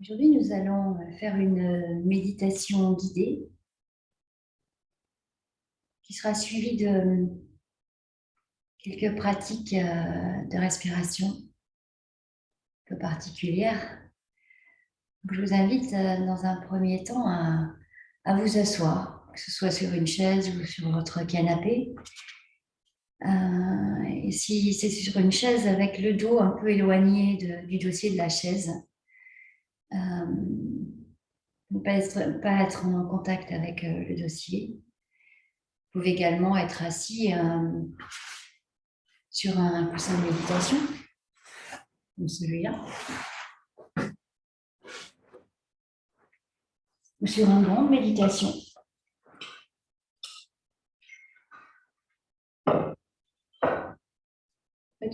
Aujourd'hui, nous allons faire une méditation guidée qui sera suivie de quelques pratiques de respiration un peu particulières. Donc, je vous invite dans un premier temps à vous asseoir, que ce soit sur une chaise ou sur votre canapé. Et si c'est sur une chaise avec le dos un peu éloigné du dossier de la chaise, ne pas être en contact avec le dossier. Vous pouvez également être assis sur un coussin de méditation, comme celui-là, ou sur un banc de méditation.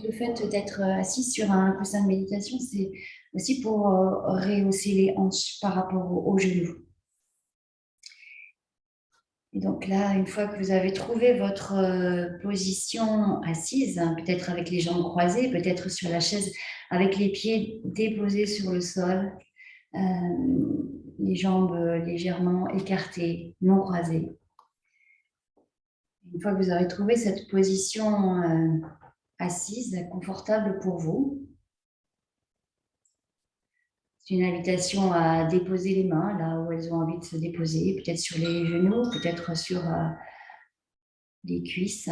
Le fait d'être assis sur un coussin de méditation, c'est aussi pour rehausser les hanches par rapport aux genoux. Et donc là, une fois que vous avez trouvé votre position assise, peut-être avec les jambes croisées, peut-être sur la chaise avec les pieds déposés sur le sol, les jambes légèrement écartées, non croisées. Une fois que vous avez trouvé cette position assise, confortable pour vous, c'est une invitation à déposer les mains là où elles ont envie de se déposer, peut-être sur les genoux, peut-être sur les cuisses,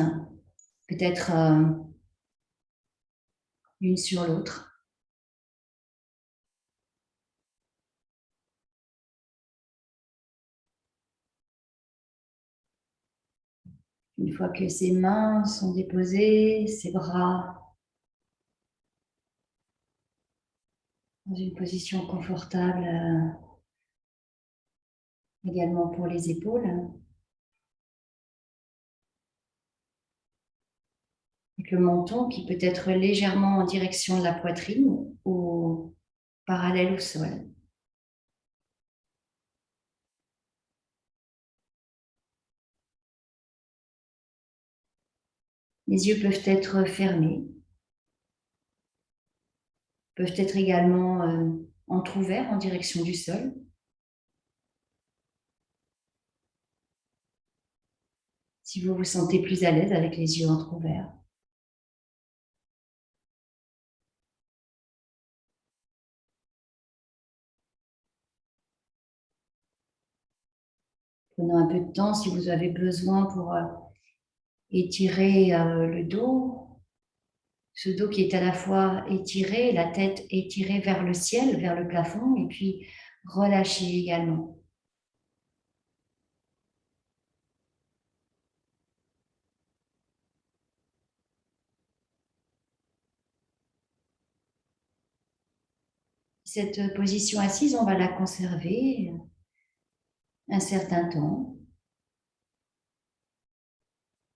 peut-être l'une sur l'autre. Une fois que ces mains sont déposées, ces bras dans une position confortable, également pour les épaules, avec le menton qui peut être légèrement en direction de la poitrine ou parallèle au sol. Les yeux peuvent être fermés, peuvent être également entrouverts en direction du sol. Si vous vous sentez plus à l'aise avec les yeux entrouverts. Prenons un peu de temps si vous avez besoin pour étirer le dos. Ce dos qui est à la fois étiré, la tête étirée vers le ciel, vers le plafond, et puis relâché également. Cette position assise, on va la conserver un certain temps.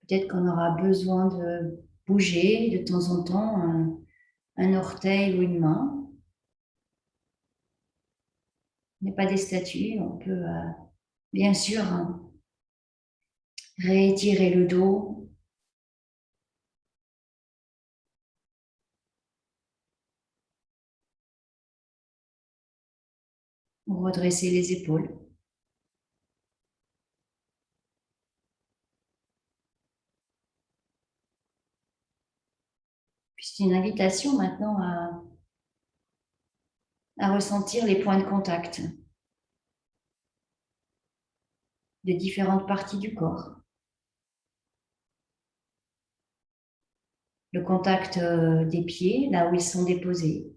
Peut-être qu'on aura besoin de bouger de temps en temps un orteil ou une main. Il n'y a pas des statues, on peut bien sûr réétirer le dos, ou redresser les épaules. Puis c'est une invitation maintenant à ressentir les points de contact de différentes parties du corps. Le contact des pieds, là où ils sont déposés.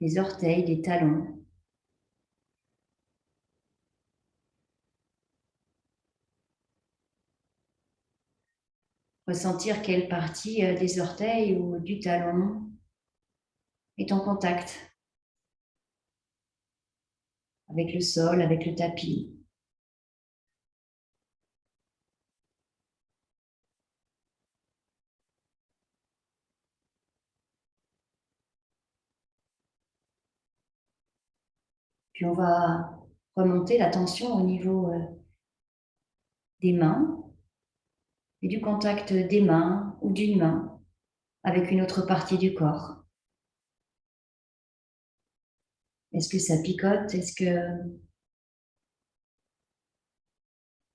Les orteils, les talons. Ressentir quelle partie des orteils ou du talon est en contact avec le sol, avec le tapis. Puis on va remonter l'attention au niveau des mains et du contact des mains ou d'une main avec une autre partie du corps. Est-ce que ça picote? Est-ce que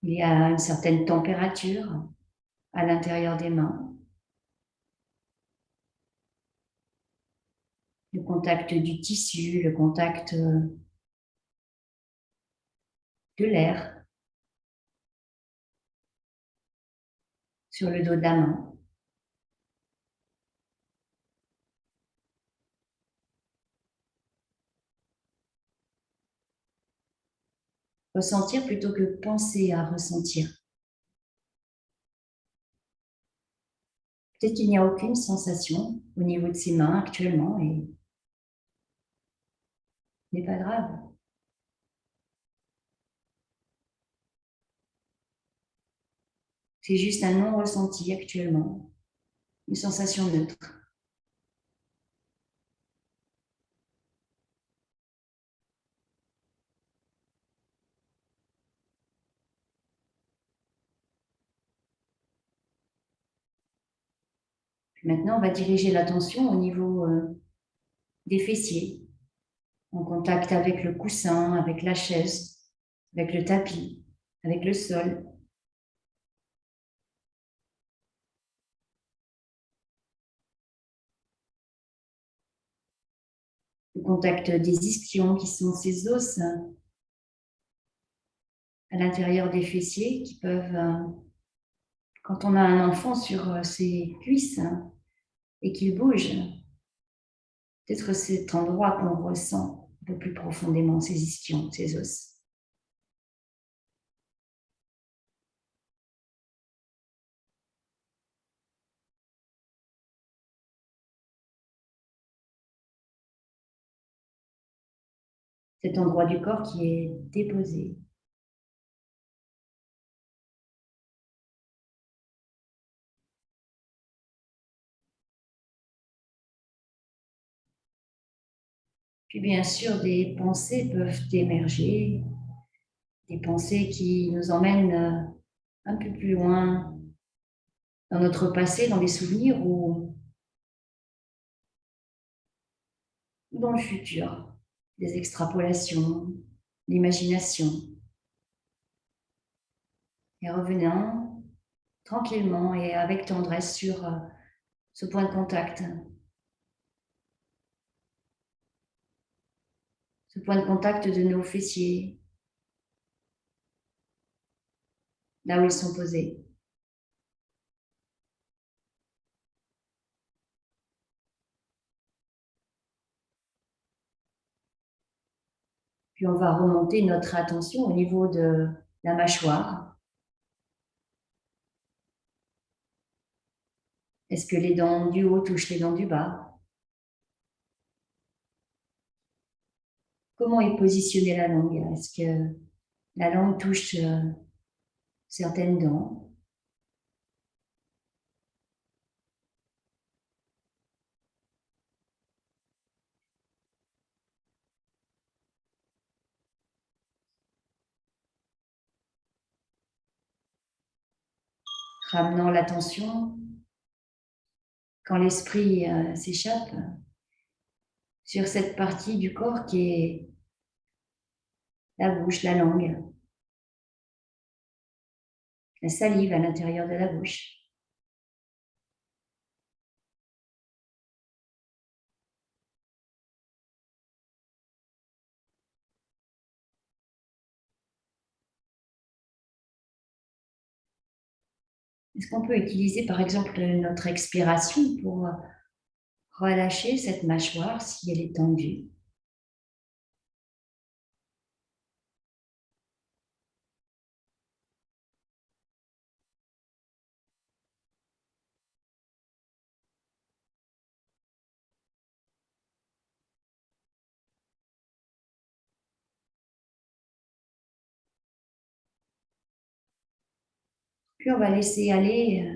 il y a une certaine température à l'intérieur des mains? Le contact du tissu, le contact de l'air sur le dos de la main. Ressentir plutôt que penser à ressentir. Peut-être qu'il n'y a aucune sensation au niveau de ses mains actuellement et ce n'est pas grave. C'est juste un non-ressenti actuellement, une sensation neutre. Puis maintenant, on va diriger l'attention au niveau des fessiers, en contact avec le coussin, avec la chaise, avec le tapis, avec le sol. Le contact des ischions, qui sont ces os à l'intérieur des fessiers qui peuvent, quand on a un enfant sur ses cuisses et qu'il bouge, peut-être cet endroit qu'on ressent un peu plus profondément, ces ischions, ces os. Cet endroit du corps qui est déposé. Puis bien sûr, des pensées peuvent émerger, des pensées qui nous emmènent un peu plus loin dans notre passé, dans des souvenirs ou dans le futur, des extrapolations, l'imagination. Et revenant tranquillement et avec tendresse sur ce point de contact. Ce point de contact de nos fessiers, là où ils sont posés. Puis on va remonter notre attention au niveau de la mâchoire. Est-ce que les dents du haut touchent les dents du bas? Comment est positionnée la langue? Est-ce que la langue touche certaines dents? Ramenant l'attention quand l'esprit s'échappe sur cette partie du corps qui est la bouche, la langue, la salive à l'intérieur de la bouche. Est-ce qu'on peut utiliser par exemple notre expiration pour relâcher cette mâchoire si elle est tendue? Puis on va laisser aller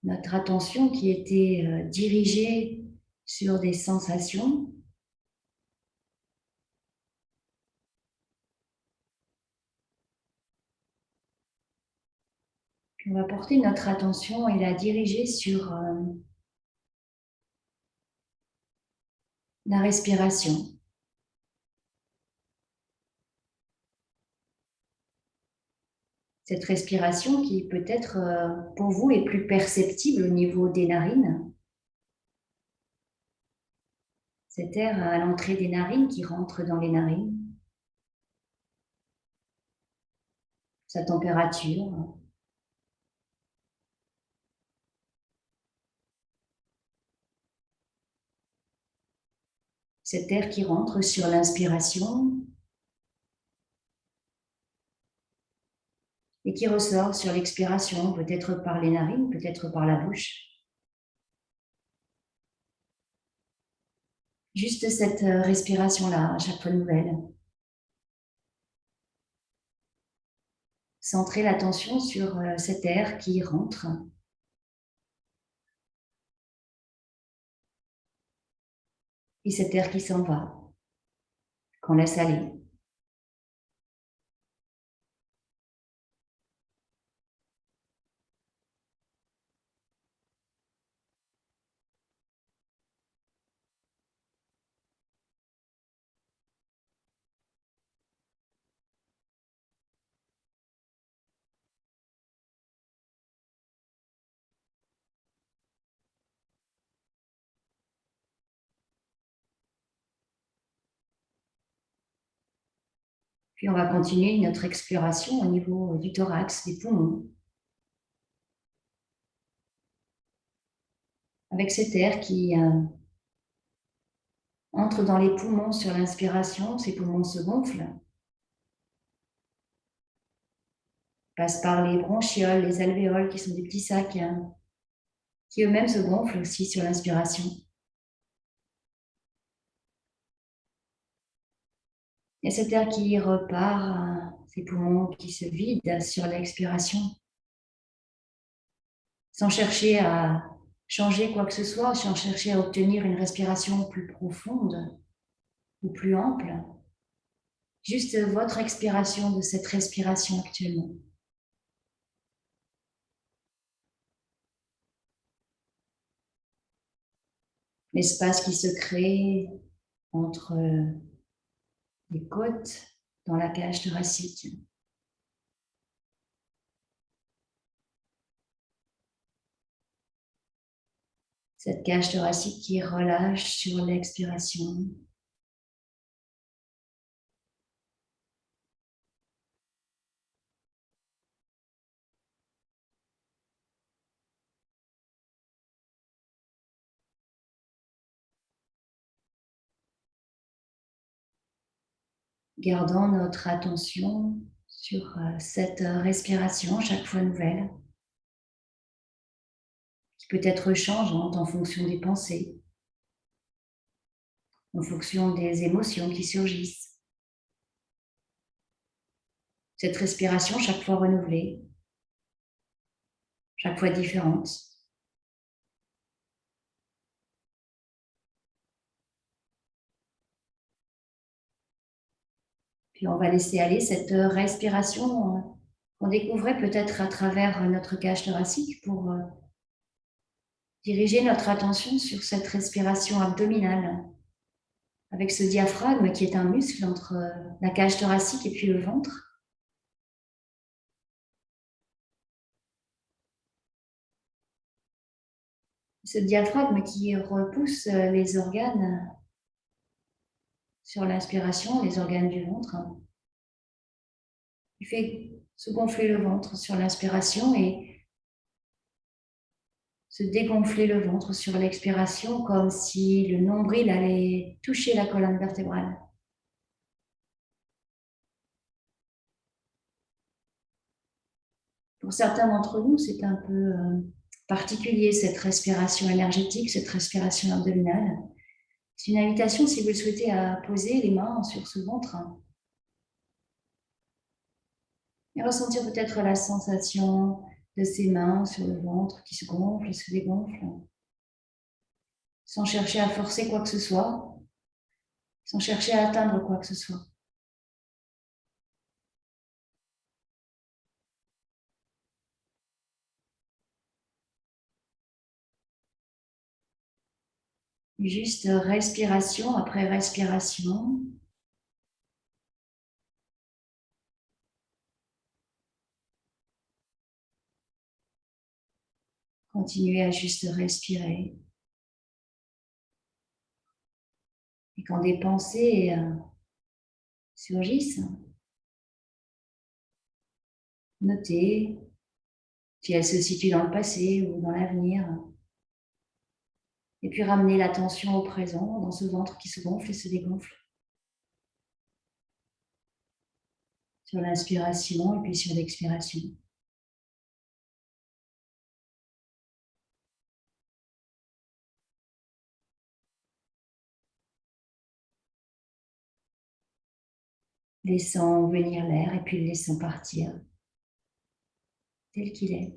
notre attention qui était dirigée sur des sensations. Puis on va porter notre attention et la diriger sur la respiration. Cette respiration qui peut-être pour vous est plus perceptible au niveau des narines. Cet air à l'entrée des narines qui rentre dans les narines. Sa température. Cet air qui rentre sur l'inspiration et qui ressort sur l'expiration, peut-être par les narines, peut-être par la bouche. Juste cette respiration-là, à chaque fois nouvelle. Centrer l'attention sur cet air qui rentre et cet air qui s'en va, qu'on laisse aller. Puis on va continuer notre exploration au niveau du thorax, des poumons. Avec cet air qui entre dans les poumons sur l'inspiration, ces poumons se gonflent. Passe par les bronchioles, les alvéoles qui sont des petits sacs qui eux-mêmes se gonflent aussi sur l'inspiration. Et cet air qui repart, ces poumons qui se vident sur l'expiration, sans chercher à changer quoi que ce soit, sans chercher à obtenir une respiration plus profonde ou plus ample. Juste votre expiration de cette respiration actuellement. L'espace qui se crée entre les côtes dans la cage thoracique. Cette cage thoracique qui relâche sur l'expiration. Gardons notre attention sur cette respiration chaque fois nouvelle, qui peut être changeante en fonction des pensées, en fonction des émotions qui surgissent. Cette respiration chaque fois renouvelée, chaque fois différente. Puis on va laisser aller cette respiration qu'on découvrait peut-être à travers notre cage thoracique pour diriger notre attention sur cette respiration abdominale avec ce diaphragme qui est un muscle entre la cage thoracique et puis le ventre. Ce diaphragme qui repousse les organes sur l'inspiration, les organes du ventre. Il fait se gonfler le ventre sur l'inspiration et se dégonfler le ventre sur l'expiration comme si le nombril allait toucher la colonne vertébrale. Pour certains d'entre nous, c'est un peu particulier cette respiration énergétique, cette respiration abdominale. C'est une invitation, si vous le souhaitez, à poser les mains sur ce ventre et ressentir peut-être la sensation de ses mains sur le ventre qui se gonfle et se dégonfle, sans chercher à forcer quoi que ce soit, sans chercher à atteindre quoi que ce soit. Juste respiration après respiration. continuez à juste respirer. Et quand des pensées surgissent, notez si elles se situent dans le passé ou dans l'avenir. Et puis ramenez l'attention au présent, dans ce ventre qui se gonfle et se dégonfle. Sur l'inspiration et puis sur l'expiration. Laissant venir l'air et puis le laissant partir tel qu'il est.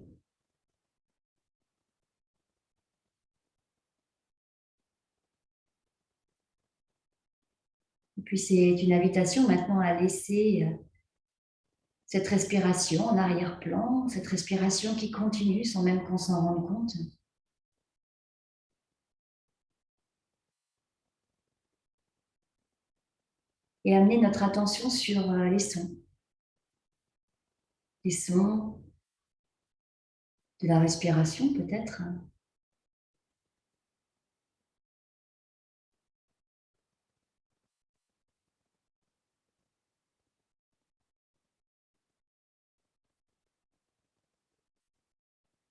Et puis c'est une invitation maintenant à laisser cette respiration en arrière-plan, cette respiration qui continue sans même qu'on s'en rende compte. Et amener notre attention sur les sons. Les sons de la respiration peut-être.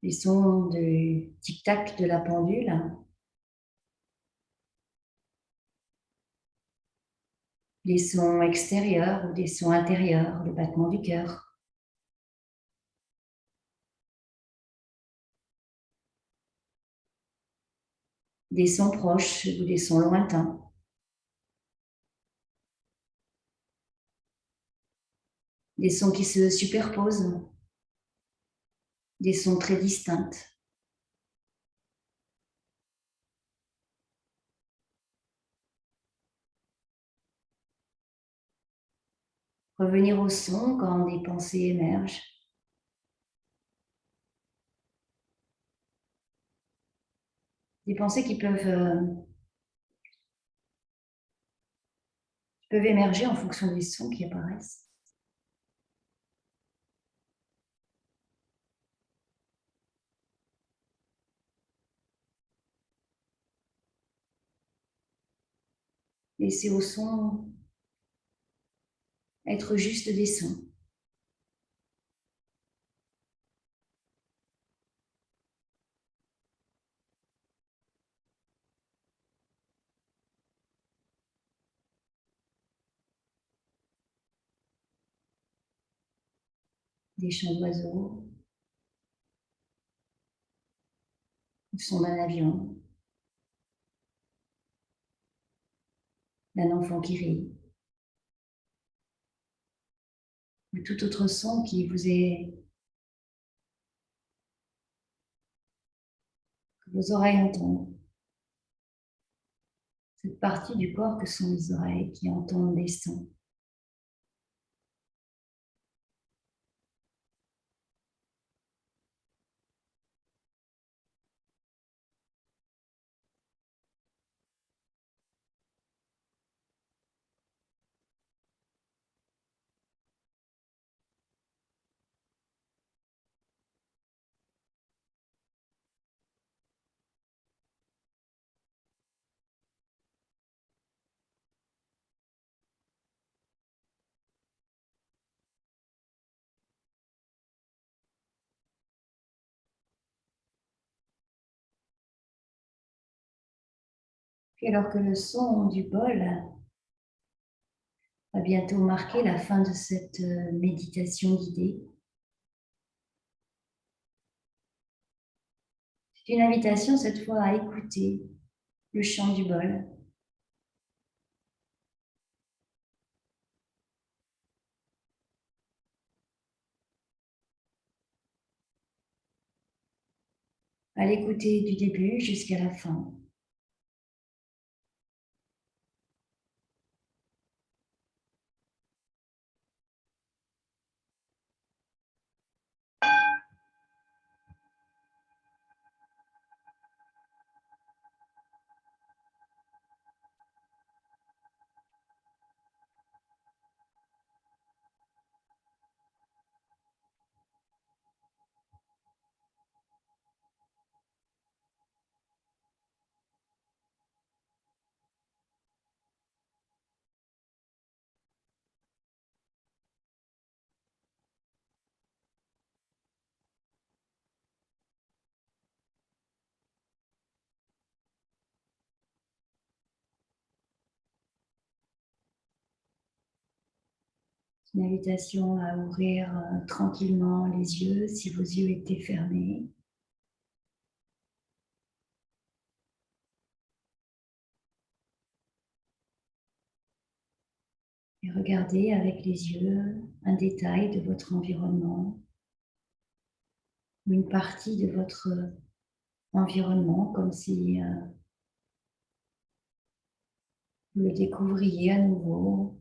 Les sons du tic-tac de la pendule. Les sons extérieurs ou des sons intérieurs, le battement du cœur. Des sons proches ou des sons lointains. Des sons qui se superposent. Des sons très distincts. Revenir au son quand des pensées émergent. Des pensées qui peuvent émerger en fonction des sons qui apparaissent. Laisser au son être juste des sons. Des chants d'oiseaux, le son d'un avion, d'un enfant qui rit, ou tout autre son qui vous est que vos oreilles entendent. Cette partie du corps que sont les oreilles qui entendent des sons. Puis alors que le son du bol va bientôt marquer la fin de cette méditation guidée, c'est une invitation cette fois à écouter le chant du bol. À l'écouter du début jusqu'à la fin. Une invitation à ouvrir tranquillement les yeux si vos yeux étaient fermés. Et regardez avec les yeux un détail de votre environnement, ou une partie de votre environnement, comme si vous le découvriez à nouveau,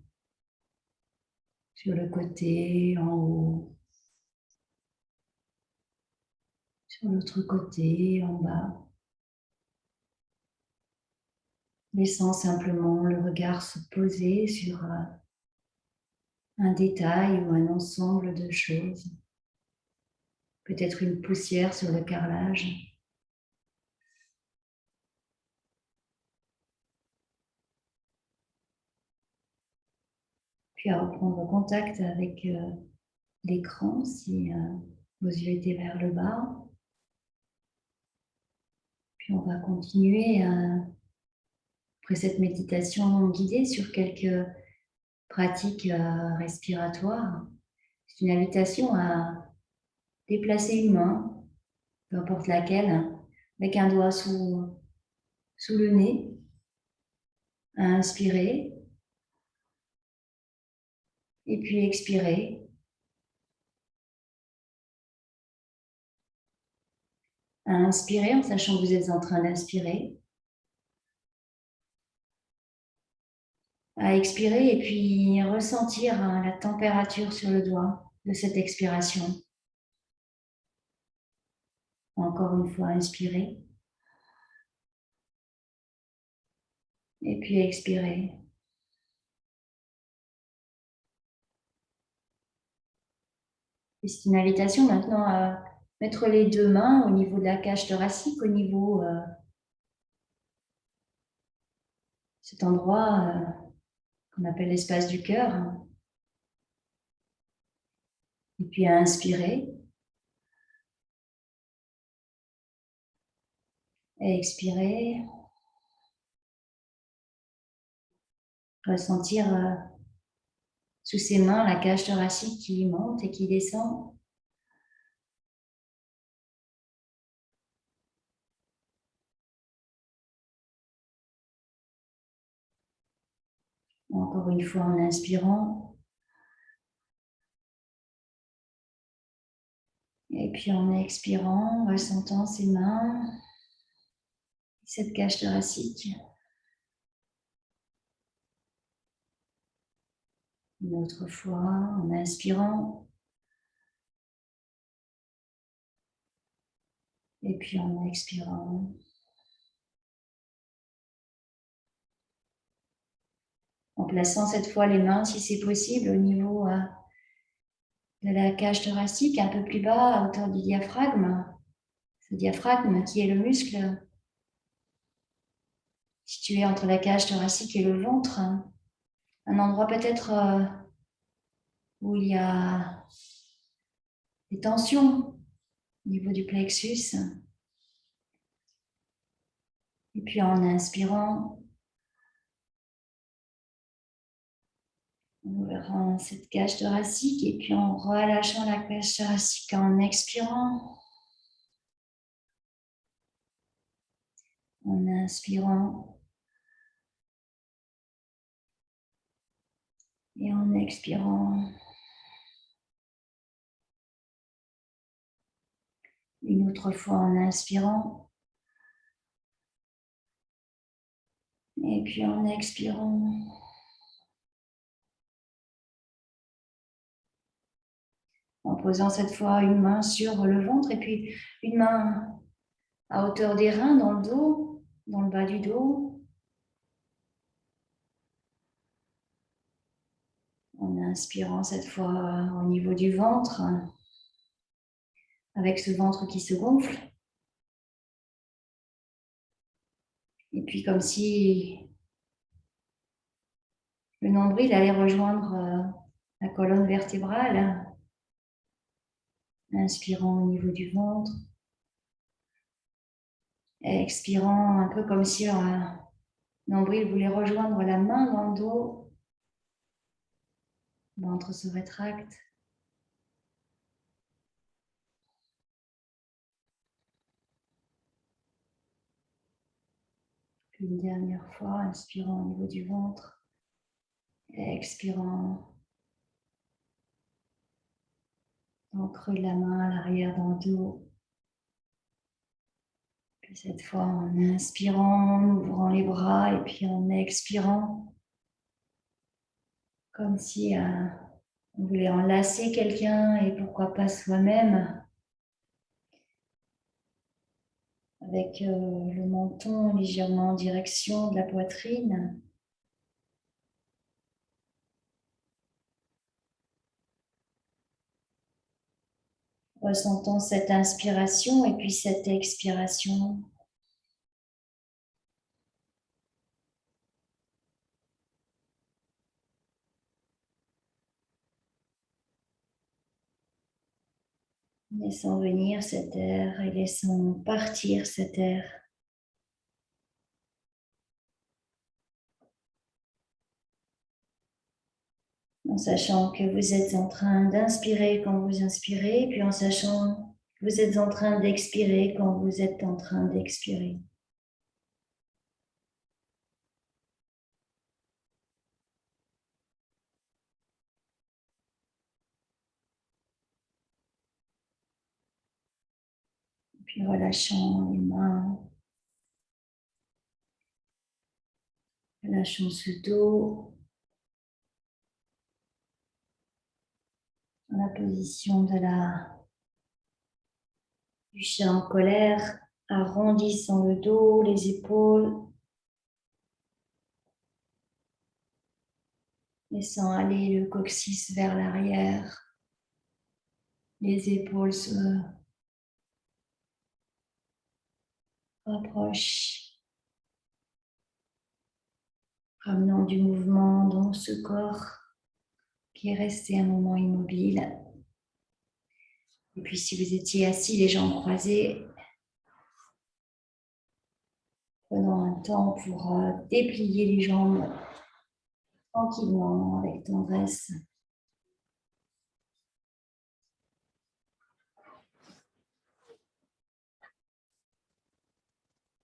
sur le côté, en haut, sur l'autre côté, en bas. Laissant simplement le regard se poser sur un détail ou un ensemble de choses. Peut-être une poussière sur le carrelage. Puis à reprendre contact avec l'écran si vos yeux étaient vers le bas. Puis on va continuer après cette méditation guidée sur quelques pratiques respiratoires. C'est une invitation à déplacer une main, peu importe laquelle, avec un doigt sous le nez, à inspirer, et puis expirer. À inspirer en sachant que vous êtes en train d'inspirer. À expirer et puis ressentir la température sur le doigt de cette expiration. Encore une fois, inspirer. Et puis expirer. Et c'est une invitation maintenant à mettre les deux mains au niveau de la cage thoracique, au niveau cet endroit qu'on appelle l'espace du cœur. Et puis à inspirer. Et expirer. Ressentir sous ses mains la cage thoracique qui monte et qui descend. Encore une fois en inspirant. Et puis en expirant, ressentant ses mains, cette cage thoracique. Une autre fois en inspirant. Et puis en expirant. En plaçant cette fois les mains, si c'est possible, au niveau de la cage thoracique, un peu plus bas, à hauteur du diaphragme. Ce diaphragme qui est le muscle situé entre la cage thoracique et le ventre. Un endroit peut-être où il y a des tensions au niveau du plexus. Et puis en inspirant, en ouvrant cette cage thoracique et puis en relâchant la cage thoracique en expirant. En inspirant et en expirant. Une autre fois en inspirant. Et puis en expirant. En posant cette fois une main sur le ventre et puis une main à hauteur des reins dans le dos, dans le bas du dos. En inspirant cette fois au niveau du ventre, avec ce ventre qui se gonfle. Et puis comme si le nombril allait rejoindre la colonne vertébrale. Inspirant au niveau du ventre. Et expirant un peu comme si le nombril voulait rejoindre la main dans le dos. Le ventre se rétracte. Puis une dernière fois, inspirant au niveau du ventre. Et expirant dans le creux de la main, à l'arrière dans le dos. Puis cette fois, en inspirant, en ouvrant les bras et puis en expirant, comme si on voulait enlacer quelqu'un et pourquoi pas soi-même, avec le menton légèrement en direction de la poitrine. Ressentant cette inspiration et puis cette expiration. Laissant venir cet air et laissant partir cet air. En sachant que vous êtes en train d'inspirer quand vous inspirez, puis en sachant que vous êtes en train d'expirer quand vous êtes en train d'expirer. Puis relâchant les mains, relâchant ce dos, dans la position du chat en colère, arrondissant le dos, les épaules, laissant aller le coccyx vers l'arrière, les épaules se rapprochent, ramenant du mouvement dans ce corps qui est resté un moment immobile. Et puis si vous étiez assis, les jambes croisées, prenant un temps pour déplier les jambes tranquillement, avec tendresse.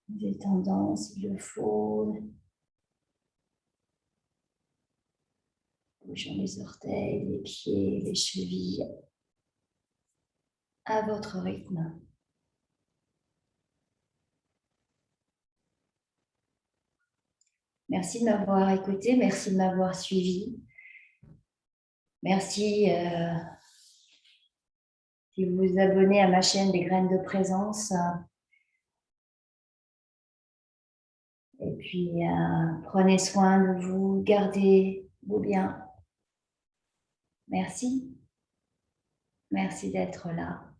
Détendant s'il le faut, bougeant les orteils, les pieds, les chevilles, à votre rythme. Merci de m'avoir écouté, merci de m'avoir suivi. Merci si vous vous abonnez à ma chaîne des graines de présence. Et puis, prenez soin de vous, gardez-vous bien. Merci. Merci d'être là.